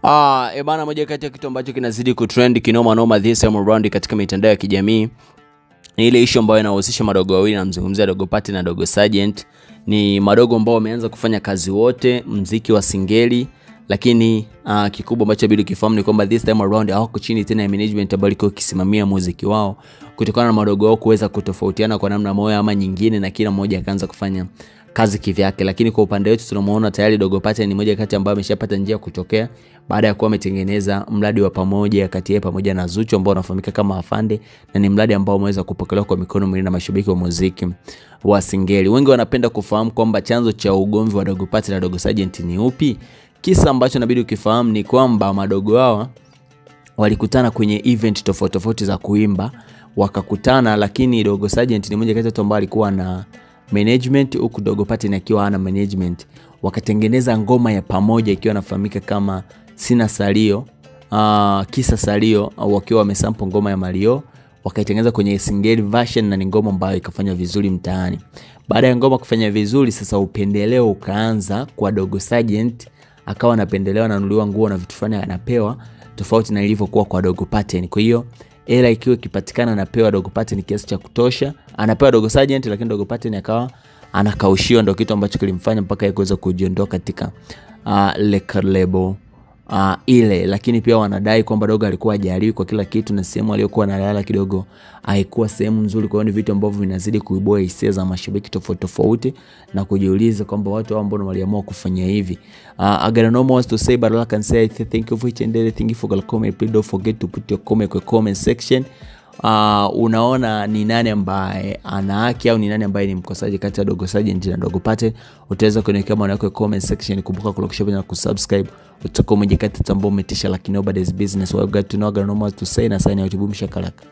Bana, moja kati ya kitu ambacho kinazidi kutrend kinoma noma this time around katika mitandao ya kijamii ni ile issue ambayo inahusisha madogo wawili, na mzungumzia Dogo Patty na Dogo Sergeant. Ni madogo ambao wameanza kufanya kazi wote muziki wa singeli, lakini kikubwa ambacho bado kifahamu ni kwamba this time around hawako chini tena ya management ambayo iko kisimamia muziki wao, kutokana na madogo wao kuweza kutofautiana kwa namna moja ama nyingine, na kila mmoja akaanza kufanya kazi kivyake. Lakini kwa upande wetu tunamuona tayari Dogo Patty ni mmoja kati ambao ameshapata njia kutokea baada ya kuwa ametengeneza mradi wa pamoja kati yake pamoja na Zuchu ambao unafahamika kama Afande, na ni mradi ambao umeweza kupokelewa kwa mikono miwili na mashabiki wa muziki wa singeli. Wengi wanapenda kufahamu kwamba chanzo cha ugomvi wa Dogo Patty na Dogo Sergeant ni upi. Kisa ambacho inabidi ukifahamu ni kwamba madogo hawa walikutana kwenye event tofauti tofauti za kuimba, wakakutana, lakini Dogo Sergeant ni mmoja kati ya watu ambao alikuwa na management, huku Dogo Patty na akiwa hana management. Wakatengeneza ngoma ya pamoja ikiwa inafahamika kama Sina Salio, Kisa Salio, wakiwa wamesample ngoma ya Mario, wakaitengeneza kwenye singeli version, na ni ngoma ambayo ikafanya vizuri mtaani. Baada ya ngoma kufanya vizuri, sasa upendeleo ukaanza kwa Dogo Sergeant, akawa anapendelewa, ananunuliwa nguo na vitu fulani anapewa, tofauti na ilivyokuwa kwa Dogo Patty. Kwa hiyo ela ikiwa kipatikana anapewa Dogo Patty ni kiasi cha kutosha, anapewa Dogo Sergeant, lakini Dogo Patty akawa anakaushiwa, ndio kitu ambacho kilimfanya mpaka yeye kuweza kujiondoa katika record label ile. Lakini pia wanadai kwamba Dogo alikuwa hajaliwi kwa kila kitu, na sehemu aliyokuwa analala kidogo haikuwa sehemu nzuri. Kwa hiyo ni vitu ambavyo vinazidi kuibua hisia za mashabiki tofauti tofauti, na kujiuliza kwamba watu ambao waliamua kufanya hivi. I got no more to say, but all I can say is thank you for each and everything. If you got a comment, please don't forget to put your comment kwa comment section. Unaona ni nani ambaye ana haki au ni nani ambaye ni mkosaji kati ya Dogo Sergeant na Dogo Patty? Utaweza kuniwekea maoni yako kwa comment section. Kumbuka kulike na kusubscribe, utakuwa mmoja kati ya ambao umetisha, lakini nobody's business. What you got to know, I got no more to say, na sign out, boom shakalaka.